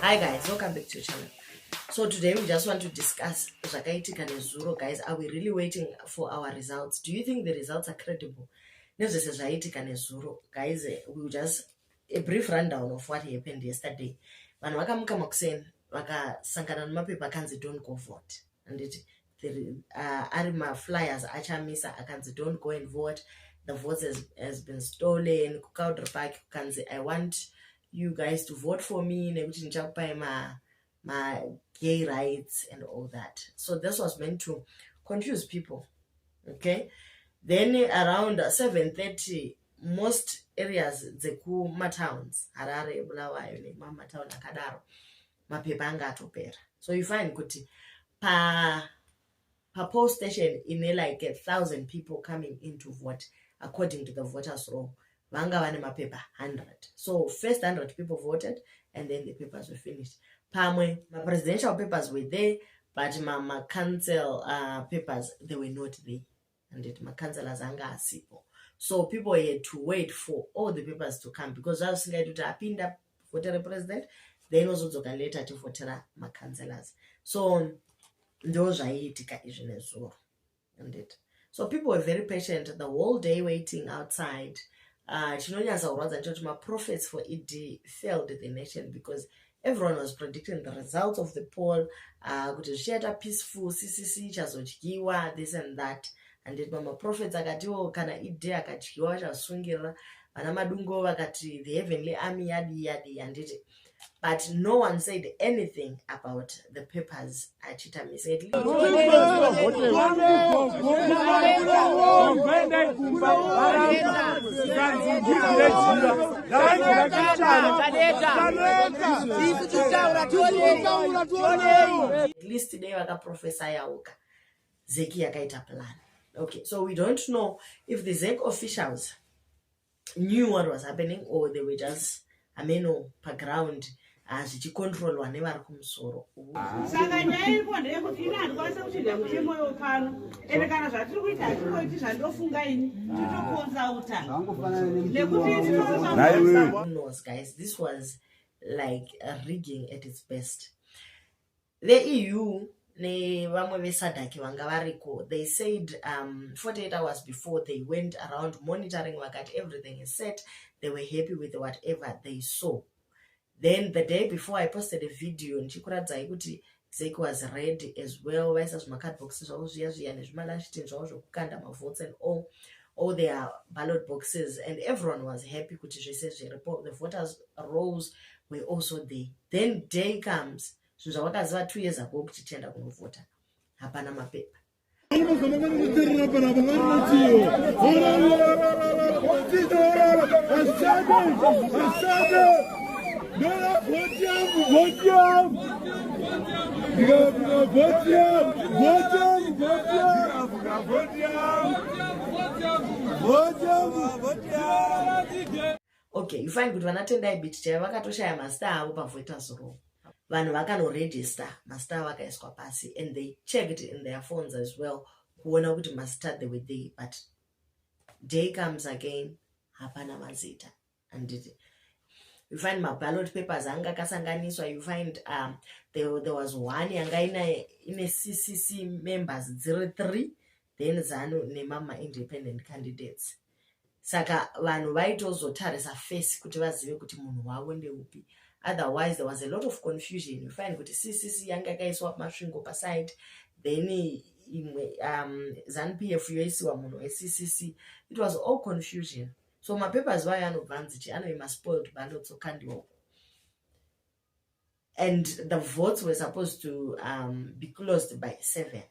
Hi guys, welcome back to your channel. So today we just want to discuss zvakaitika nezuro. Guys, are we really waiting for our results? Do you think the results are credible? Nezvese zvaitika nezuro. Guys, we will just a brief rundown of what happened yesterday. Vanhu vakamuka makuseni vakasangana nemapepa akanzi don't go vote. And it ari maflyers achamisa akanzi don't go and vote. The votes has been stolen. Kukaudra park kukanzi I want you guys to vote for me nekuti ndichakupai my gay rights and all that. So this was meant to confuse people. Okay, then around 7:30 most areas dzekumatowns Harare, Bulawayo nemamatown akadaro mapepa anga atopera. So you find kuti pa poll station in like 1,000 people coming in to vote according to the voters roll. Vanga vane mapepa 100. So first 100 people voted and then the papers were finished. Pamwe, my presidential papers were there, but my council papers, they were not there. And it my councilors anga asipo. So people had to wait for all the papers to come because I was going to apinda voter president, then also can later to voter my councilors. So those are it. And it. So people were very patient the whole day waiting outside. My prophets for ED failed the nation because everyone was predicting the results of the poll. Kuti zvichaita peaceful, CCC chazodyiwa, this and that. And it mama prophets akatiwo kana ED akadyiwa chasungirira vana madungo vakati the heavenly army yadi and it. But no one said anything about the papers. Achita said at least today waka professor yauka Zeki yakaita plan. Okay, so we don't know if the ZEC officials knew what was happening or they were just per ground zvichicontrolwa nevari kumusoro. Saka nyaya iripo ndeyekuti ini handikwanisa kuchinda mutemo wepano ende kana zvatiri kuita hatikoiti zvandofunga ini titokonzauta nekuti knows guys, this was like a rigging at its best. The EU nevamwe vesadhaki vanga variko, they said 48 hours before they went around monitoring vakati everything is set, they were happy with whatever they saw. Then the day before I posted a video ndichikuratidza kuti ZEC was ready as well. Vaisa zvimacard boxes zvavo zviya nezvimalashitini zvavo zvokukanda mavotes and all their ballot boxes, and everyone was happy kuti zvese zviripo. The voters rolls were also there. Then day comes, zvinhu zvavakaziva 2 years ago kuti tienda kunovhota hapana mapepa. Okay, you find good vanatendai bit chaiva vakatoshaya mastar avo pavoters roll. Vanhu vakanoregister mastar vakaiswa pasi and they checked in their phones as well kuona kuti mastar they were there, but day comes again hapana mazita. And you find my ballot papers anga kasanganiswa. You find there was one yanga in a CCC members 03, then ZANU nemama independent candidates. Saka vanhu vaitozotarisa face kuti vazive kuti munhu wavo ndeupi. Otherwise there was a lot of confusion. You find kuti CCC yanga kaiswa masvingo paside, then ZANU-PF yoisiwa munhu weCCC. It was all confusion. So my papers were anoima spoiled ballots okandiwa. And the votes were supposed to be closed by 7.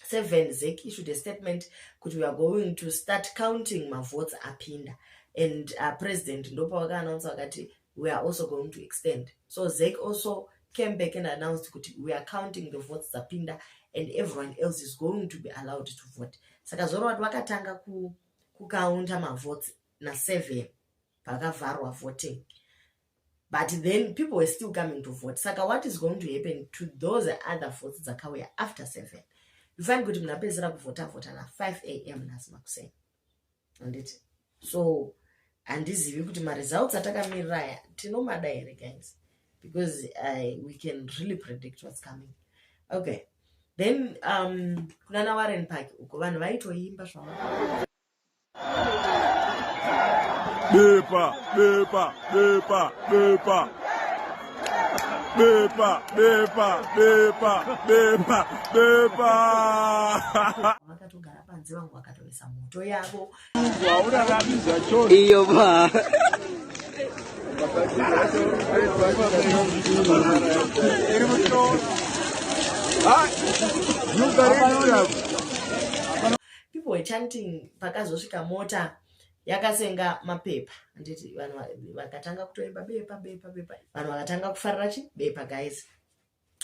ZEC issued a statement that we are going to start counting my votes apinda. And President Ndopa waka announced that we are also going to extend. So ZEC also came back and announced that we are counting the votes apinda and everyone else is going to be allowed to vote. Saka zoro watu wakatanga kukaunta mavotes na 7 pakavharwa voting, but then people were still coming to vote. Saka what is going to happen to those other votes dzakauya after 7? You find kuti munapedzera kuvhota na 5 AM nasima kuseni. Anditi so handizivi kuti ma results atakamirira tinomada here guys, because we can really predict what's coming. Okay, then kunana Warren Park uko vanhu vaitoimba zvavo. Bepa, bepa, bepa, bepa. Bepa, bepa, bepa, bepa, bepa. Vakatogara panze vangu vakatovesa moto yavo. Iyo ba. People were chanting pakazosvika mota yakasenga mapepa. Anditi vanhu vakatanga kutoimba bepa bepa bepa. Vanhu vakatanga kufarira chi bepa, guys.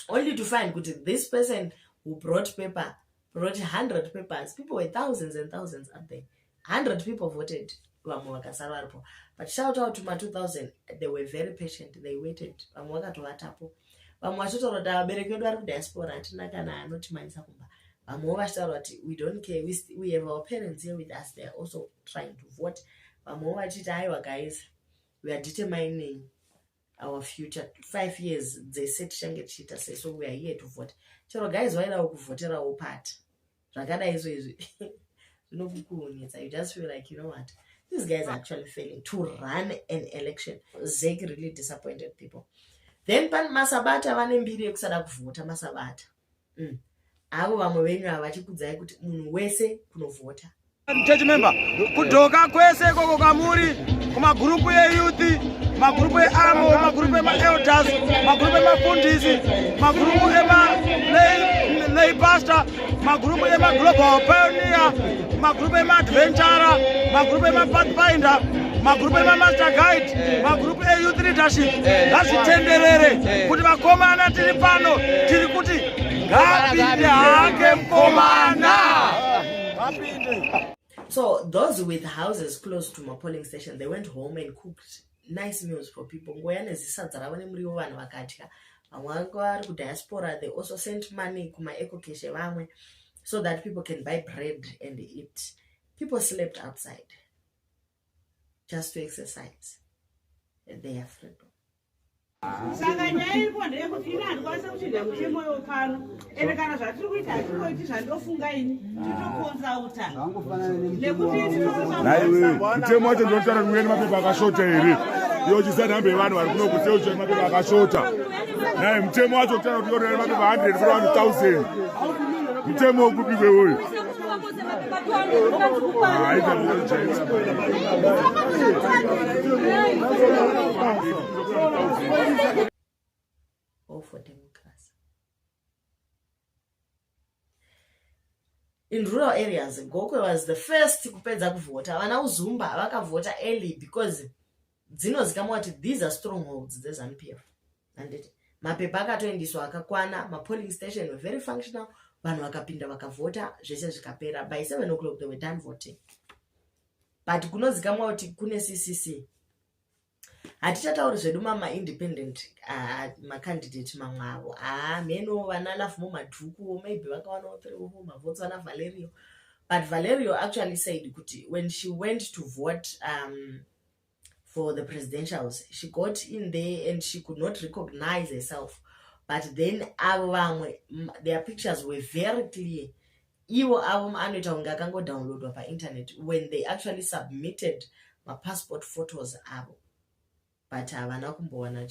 Only to find that this person who brought paper brought 100 papers. People were thousands and thousands up there. 100 people voted. But shout out to my 2000. They were very patient. They waited. Diaspora. We don't care. We have our parents here with us. They are also trying to vote. Guys, we are determining our future. 5 years, they said so we are here to vote. So guys, why are we voting our part? You just feel like, you know what? These guys are actually failing to run an election. Zeke really disappointed people. Then pan masabata vanembiri yekusada kuvota masabata. Avo vamwe venyu havachikudzai kuti munhu wese kunovota. Church member, kudoka kwese koko kamuri, kumagrupu youth, magrupu amo, magrupu elders, magrupu mafundisi, magrupu lay pastor, magrupu global pioneer, magrupu adventurer, magrupu pathfinder, magrupu master guide, magrupu youth leadership. Ngazvitenderere kuti vakomana tiri pano, tiri kuti ngapinde hake mukomana. So those with houses close to my polling station, they went home and cooked nice meals for people. Diaspora, they also sent money so that people can buy bread and eat. People slept outside just to exercise their freedom. Saka nyaya iripo ndeyekuti ine handikwanisa kuchinja mutemo yopano ende kana zvatiri kuita hatikoiti zvandofunga ini titokonzauta nekuti mutemo wacho ndinotaura kuti mapepa akashota here iyo chisahambe vanhu vari kuno kuseucha mapepa akashota naye mutemo wacho kutaura kuti yoreva mapepa 100 1000 mutemo wokupikwe uyu All for democracy. In rural areas, Gokwe was the first kupedza kuvota. Vana uZumba vakavota early because these are strongholds, the ZANU-PF. And it mapepa akatoendeswa akakwana, ma polling station were very functional. Vanhu vakapinda vakavota, zvese zvikapera. By 7 o'clock they were done voting. But kunozikamwa kuti kune CCC. Hatichatauri zvedu independent candidate mamwavo. Meno vana lafu madhuku, maybe vakawana 3 or 4 votes vana Valerio. But Valerio actually said kuti when she went to vote for the presidentials, she got in there and she could not recognize herself. But then their pictures were very clear. Iwo anoita unga kango downloadwa pa internet when they actually submitted my passport photos avo. But havana kumbowana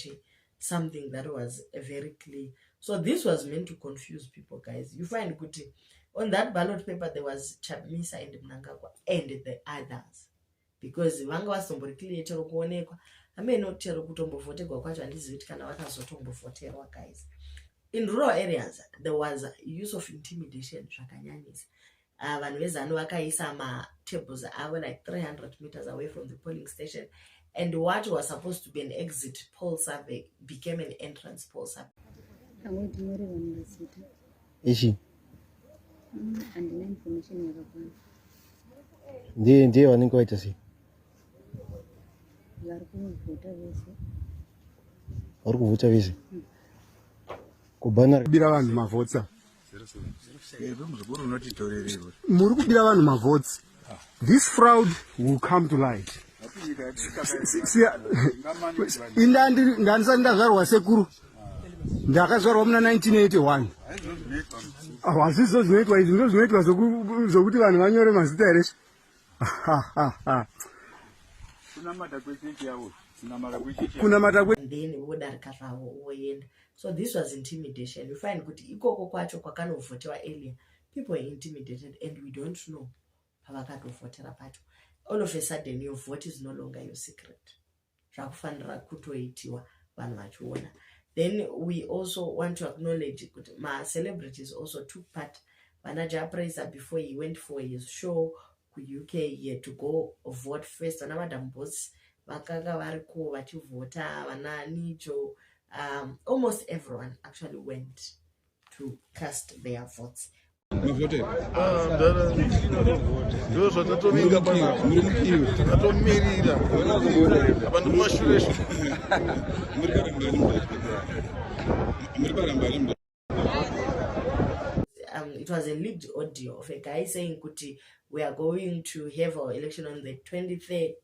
something that was very clear. So this was meant to confuse people, guys. You find kuti on that ballot paper there was Chabmisa and Mnangagwa and the others. Because vanga vasombori clear chero kuonekwa. Ameno chero kutombovoterwa kwacho handizivi kuti kana vakazotombovoterwa, guys. In rural areas, there was use of intimidation. Vanhu vezanu vakaisa ma-tables like 300 meters away from the polling station. And what was supposed to be an exit poll survey became an entrance poll survey. Ishi. Ndiye wanikoita si. Vari kuvota vese. Kubana kubira vanhu mavotsa. Muri kubira vanhu mavotsa. This fraud will come to light. ndandisati ndazvarwa sekuru ndakazvarwa muna 1981 hazvizo zvinoitwa izvi ndo zvinoitwa zvokuti vanhu vanyore mazita here kunamata then vodarika zvavo voenda. So this was intimidation. You find kuti ikoko kwacho kwakanovhotewa earlier, people were intimidated and we don't know pavakatovhotera pacho. All of a sudden your vote is no longer your secret. Zvakufanira kutoitiwa vanhu vachiona. Then we also want to acknowledge kuti ma celebrities also took part. Vanaja Praiser, before he went for his show ku UK, he had to go vote first. Vana Madam Boss vakanga variko vachivhota, vana Nijo, almost everyone actually went to cast their votes. It was a leaked audio of a guy saying kuti we are going to have our election on the 23rd,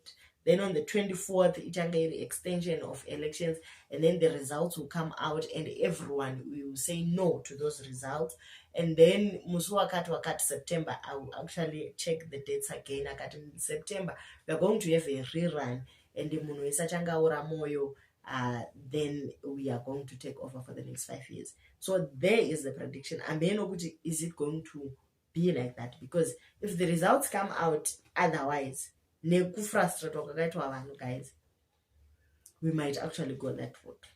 then on the 24th itanga extension of elections, and then the results will come out and everyone will say no to those results. And then musuwakati September, I will actually check the dates again. In September we are going to have a rerun, and the munhu isachanga ura moyo, then we are going to take over for the next 5 years. So there is the prediction. And then is it going to be like that? Because if the results come out otherwise, guys, we might actually go that route.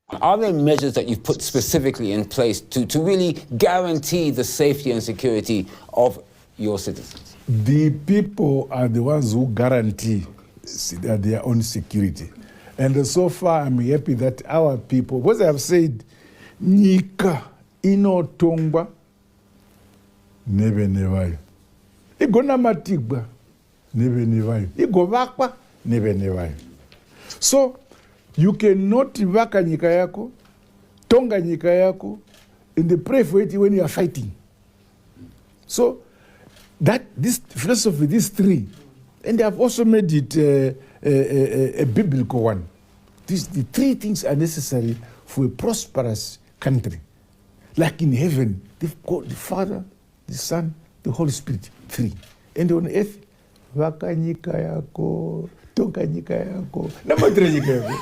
Are there measures that you've put specifically in place to really guarantee the safety and security of your citizens? The people are the ones who guarantee their own security. And so far, I'm happy that our people, because I have said, Nika inotongwa neve nevayo. Igona matigba neve nevayo. Igovakwa neve nevayo. So, you cannot vaka nyika yako, tonga nyika yako, and pray for it when you are fighting. So, this philosophy, these three, and they have also made it a biblical one. The three things are necessary for a prosperous country. Like in heaven, they've got the Father, the Son, the Holy Spirit, three. And on earth, vaka nyika yako, tonga nyika yako, namadre nyika yako.